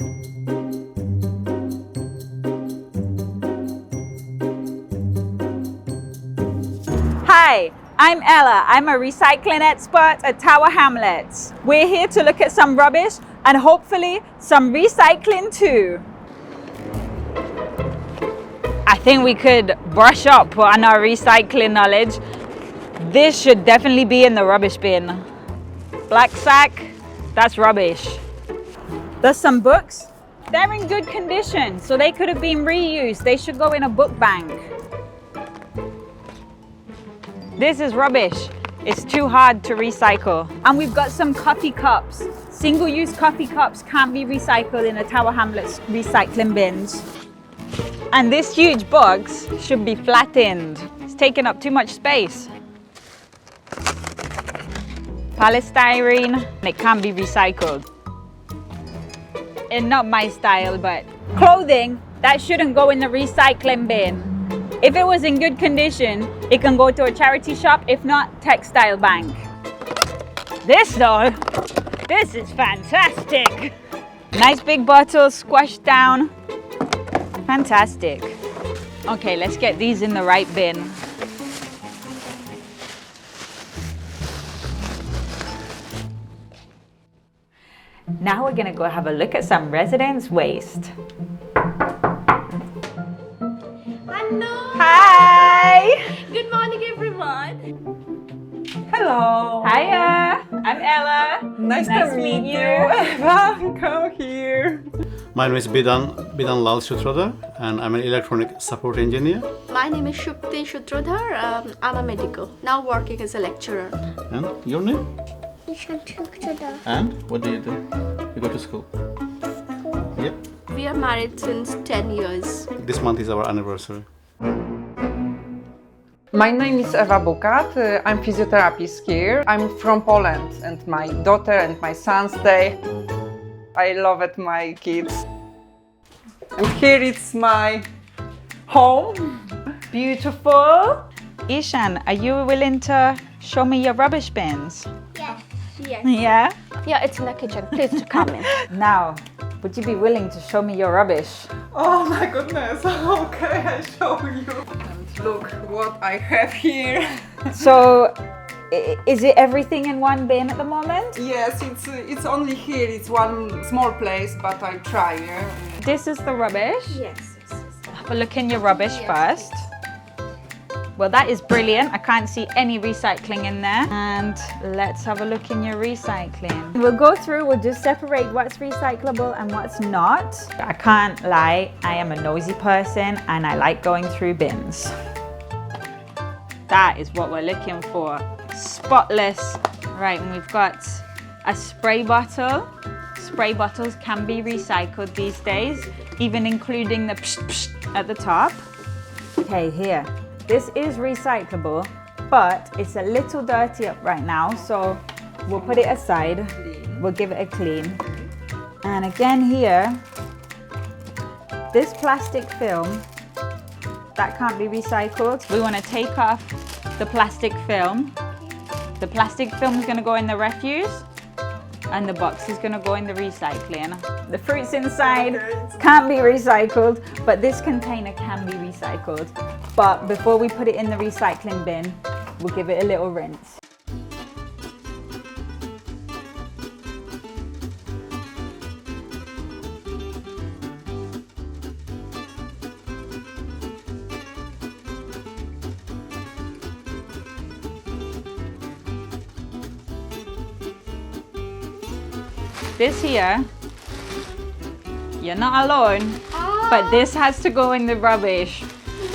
Hi, I'm Ella. I'm a recycling expert at Tower Hamlets. We're here to look at some rubbish and hopefully some recycling too. I think we could brush up on our recycling knowledge. This should definitely be in the rubbish bin. Black sack, that's rubbish. There's some books. They're in good condition, so they could have been reused. They should go in a book bank. This is rubbish. It's too hard to recycle. And we've got some coffee cups. Single-use coffee cups can't be recycled in the Tower Hamlets recycling bins. And this huge box should be flattened. It's taking up too much space. Polystyrene, it can't be recycled. And not my style, but clothing, that shouldn't go in the recycling bin. If it was in good condition, it can go to a charity shop, if not, textile bank. This though, this is fantastic. Nice big bottle, squashed down. Fantastic. Okay, let's get these in the right bin. Now we're gonna go have a look at some residence waste. Hello. Hi. Good morning, everyone. Hello. Hiya. I'm Ella. Nice to meet you. Eva, come here. My name is Bidhan Lal Sutradhar, and I'm an electronic support engineer. My name is Shukti Sutradhar. I'm a medical, now working as a lecturer. And your name? Eshaan Sutradhar. And what do? You go to school? Yep. We are married since 10 years. This month is our anniversary. My name is Eva Bukat. I'm physiotherapist here. I'm from Poland, and my daughter and my son stay. I love it, my kids. And here it's my home. Beautiful. Eshaan, are you willing to show me your rubbish bins? Yes. Yes. Yeah? Yeah, it's in the kitchen. Please come in. Now, would you be willing to show me your rubbish? Oh my goodness. Okay, I show you. And look what I have here. So, is it everything in one bin at the moment? Yes, it's only here. It's one small place, but I try. Yeah? This is the rubbish. Yes. Have a look in your rubbish first. Well, that is brilliant. I can't see any recycling in there. And let's have a look in your recycling. We'll go through, we'll just separate what's recyclable and what's not. I can't lie, I am a nosy person and I like going through bins. That is what we're looking for. Spotless. Right, and we've got a spray bottle. Spray bottles can be recycled these days, even including the psh psh at the top. Okay, here. This is recyclable, but it's a little dirty up right now, so we'll put it aside. We'll give it a clean. And again here, this plastic film, that can't be recycled. We want to take off the plastic film. The plastic film is going to go in the refuse, and the box is going to go in the recycling. The fruits inside can't be recycled, but this container can be recycled. But before we put it in the recycling bin, we'll give it a little rinse. This here, you're not alone, but this has to go in the rubbish.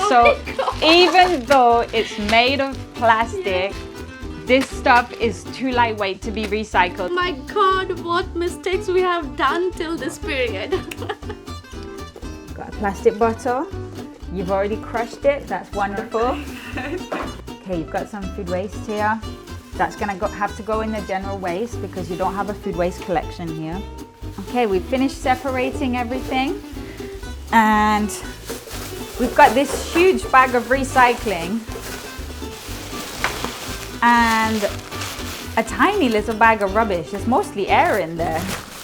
So even though it's made of plastic, this stuff is too lightweight to be recycled. My God, what mistakes we have done till this period. Got a plastic bottle. You've already crushed it. That's wonderful. Okay, you've got some food waste here. That's gonna have to go in the general waste because you don't have a food waste collection here. Okay, we've finished separating everything. And we've got this huge bag of recycling and a tiny little bag of rubbish. There's mostly air in there.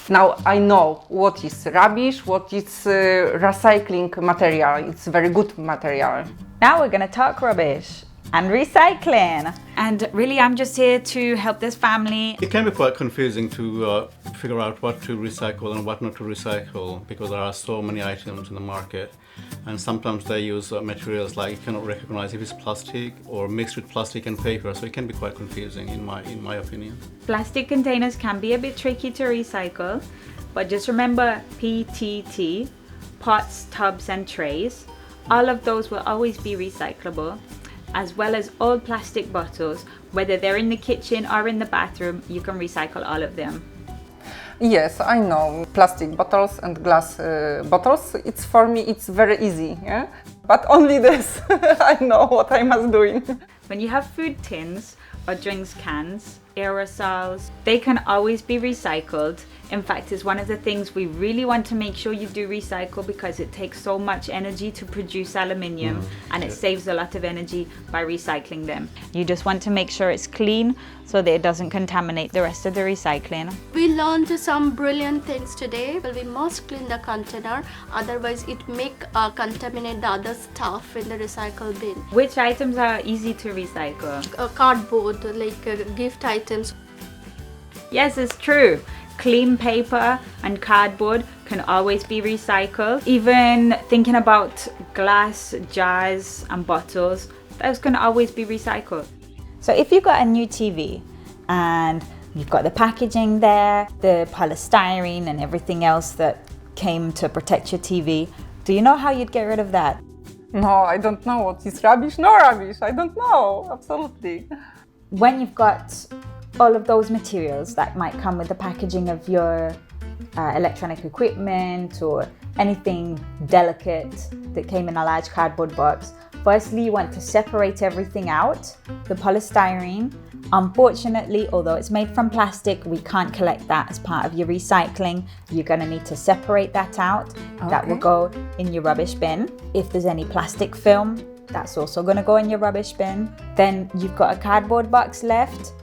Now I know what is rubbish, what is recycling material. It's very good material. Now we're gonna talk rubbish and recycling. And really, I'm just here to help this family. It can be quite confusing to figure out what to recycle and what not to recycle because there are so many items in the market, and sometimes they use materials like you cannot recognize if it's plastic or mixed with plastic and paper, so it can be quite confusing in my opinion. Plastic containers can be a bit tricky to recycle, but just remember PTT, pots, tubs and trays. All of those will always be recyclable, as well as all plastic bottles, whether they're in the kitchen or in the bathroom, you can recycle all of them. Yes, I know plastic bottles and glass bottles. It's for me, it's very easy, yeah? But only this, I know what I must doing. When you have food tins or drinks cans, aerosols, they can always be recycled. In fact, it's one of the things we really want to make sure you do recycle because it takes so much energy to produce aluminium and it saves a lot of energy by recycling them. You just want to make sure it's clean so that it doesn't contaminate the rest of the recycling. We learned some brilliant things today. Well, we must clean the container, otherwise it may contaminate the other stuff in the recycle bin. Which items are easy to recycle? Cardboard, like gift items. Yes, it's true. Clean paper and cardboard can always be recycled. Even thinking about glass, jars and bottles, those can always be recycled. So if you've got a new TV and you've got the packaging there, the polystyrene and everything else that came to protect your TV, do you know how you'd get rid of that? No, I don't know what is rubbish. No rubbish, I don't know, absolutely. When you've got all of those materials that might come with the packaging of your electronic equipment or anything delicate that came in a large cardboard box, firstly you want to separate everything out. The polystyrene, unfortunately, although it's made from plastic, we can't collect that as part of your recycling. You're going to need to separate that out. Okay. That will go in your rubbish bin. If there's any plastic film, that's also going to go in your rubbish bin. Then you've got a cardboard box left.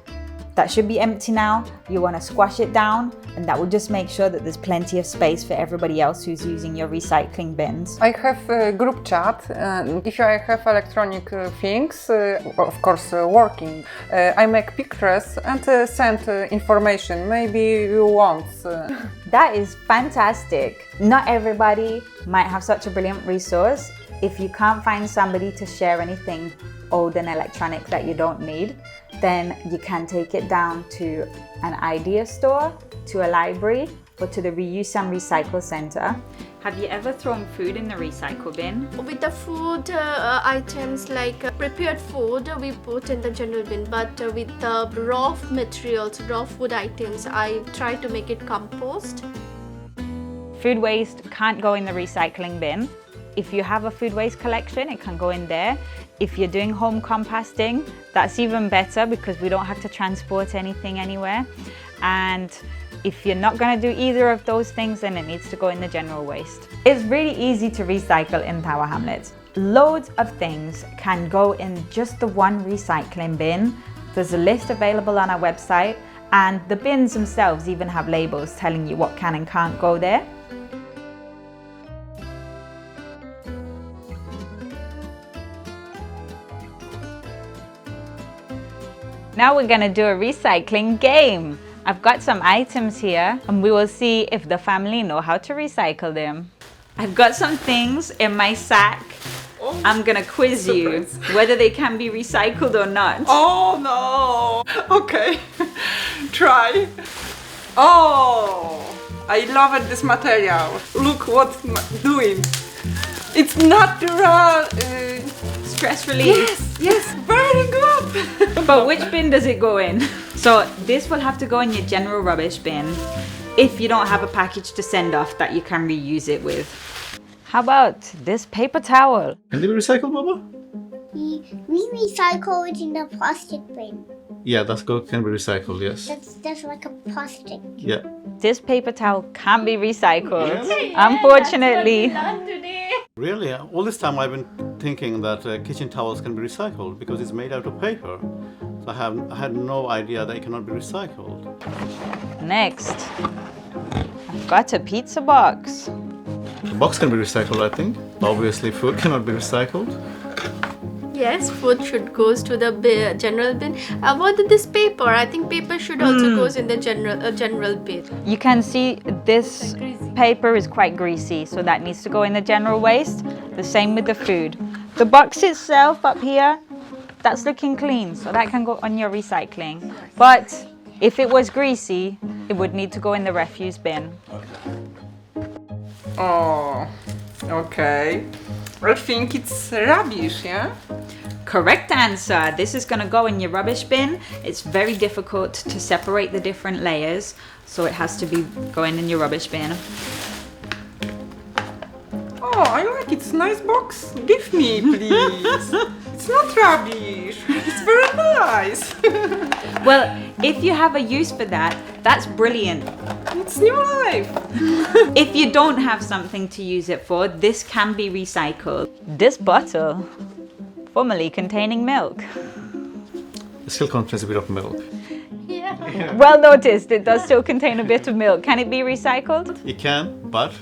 That should be empty now. You want to squash it down, and that will just make sure that there's plenty of space for everybody else who's using your recycling bins. I have a group chat. If I have electronic things, of course working, I make pictures and send information. Maybe you want. That is fantastic. Not everybody might have such a brilliant resource. If you can't find somebody to share anything old and electronic that you don't need, then you can take it down to an idea store, to a library, or to the reuse and recycle center. Have you ever thrown food in the recycle bin? With the food items like prepared food, we put in the general bin, but with the raw materials, raw food items, I try to make it compost. Food waste can't go in the recycling bin. If you have a food waste collection, it can go in there. If you're doing home composting, that's even better because we don't have to transport anything anywhere. And if you're not going to do either of those things, then it needs to go in the general waste. It's really easy to recycle in Tower Hamlets. Loads of things can go in just the one recycling bin. There's a list available on our website, and the bins themselves even have labels telling you what can and can't go there. Now we're gonna do a recycling game. I've got some items here and we will see if the family know how to recycle them. I've got some things in my sack. I'm gonna quiz you whether they can be recycled or not. Oh no! Okay, try. Oh, I love it, this material. Look what I'm doing. It's natural. Stress relief. Yes, very good. But which bin does it go in? So this will have to go in your general rubbish bin if you don't have a package to send off that you can reuse it with. How about this paper towel? Can they be recycled, Baba? We recycle it in the plastic bin. Yeah, can be recycled, yes. That's like a plastic. Yeah. This paper towel can't be recycled, Really? unfortunately. Really? All this time I've been thinking that kitchen towels can be recycled because it's made out of paper. So I had no idea that it cannot be recycled. Next. I've got a pizza box. The box can be recycled, I think. Obviously, food cannot be recycled. Yes, food should goes to the general bin. What is this paper? I think paper should also goes in the general bin. You can see this paper is quite greasy, so that needs to go in the general waste. The same with the food. The box itself up here, that's looking clean, so that can go on your recycling. But if it was greasy, it would need to go in the refuse bin. Oh, okay. I think it's rubbish, yeah? Correct answer. This is going to go in your rubbish bin. It's very difficult to separate the different layers, so it has to be going in your rubbish bin. Oh, I like it. It's a nice box. Give me, please. It's not rubbish. It's very nice. Well, if you have a use for that, that's brilliant. It's new life. If you don't have something to use it for, this can be recycled. This bottle, formerly containing milk. It still contains a bit of milk. Yeah. Well noticed, it does still contain a bit of milk. Can it be recycled? It can, but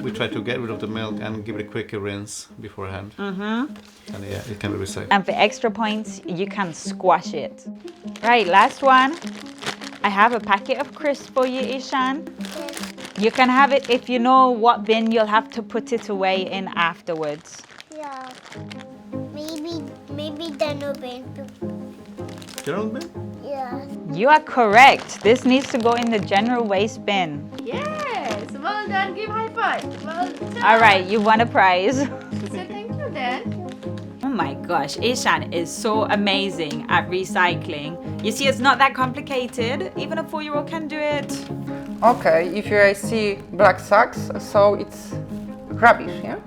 we try to get rid of the milk and give it a quick rinse beforehand. And yeah, it can be recycled. And for extra points, you can squash it. Right, last one. I have a packet of crisps for you, Eshaan. You can have it if you know what bin you'll have to put it away in afterwards. Yeah. Maybe the no bin. General bin? Yeah. You are correct. This needs to go in the general waste bin. Yes. Well done. Give high five. Well done. All right, you won a prize. So thank you then. Oh my gosh, Eshaan is so amazing at recycling. You see, it's not that complicated. Even a 4-year-old can do it. Okay, if I see black sacks, so it's rubbish, yeah?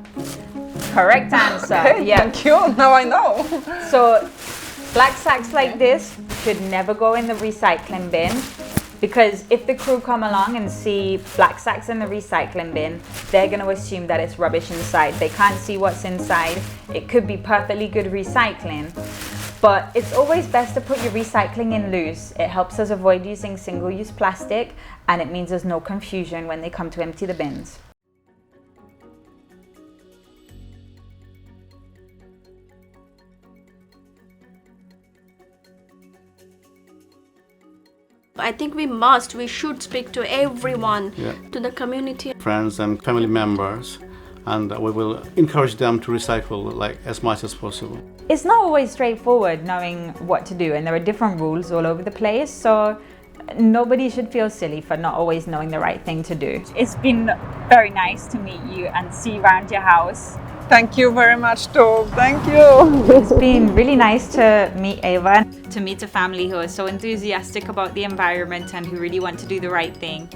Correct answer. Okay, Yeah. thank you. Now I know. So black sacks like this should never go in the recycling bin, because if the crew come along and see black sacks in the recycling bin, they're going to assume that it's rubbish inside. They can't see what's inside. It could be perfectly good recycling, but it's always best to put your recycling in loose. It helps us avoid using single-use plastic, and it means there's no confusion when they come to empty the bins. I think we should speak to everyone, to the community. Friends and family members, and we will encourage them to recycle like as much as possible. It's not always straightforward knowing what to do, and there are different rules all over the place, so nobody should feel silly for not always knowing the right thing to do. It's been very nice to meet you and see around your house. Thank you very much, too. Thank you. It's been really nice to meet Ava, to meet a family who are so enthusiastic about the environment and who really want to do the right thing.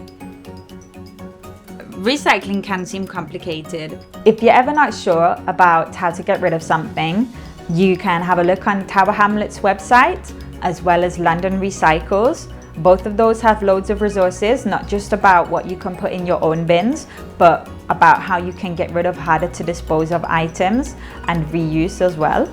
Recycling can seem complicated. If you're ever not sure about how to get rid of something, you can have a look on Tower Hamlets website as well as London Recycles. Both of those have loads of resources, not just about what you can put in your own bins, but about how you can get rid of harder to dispose of items and reuse as well.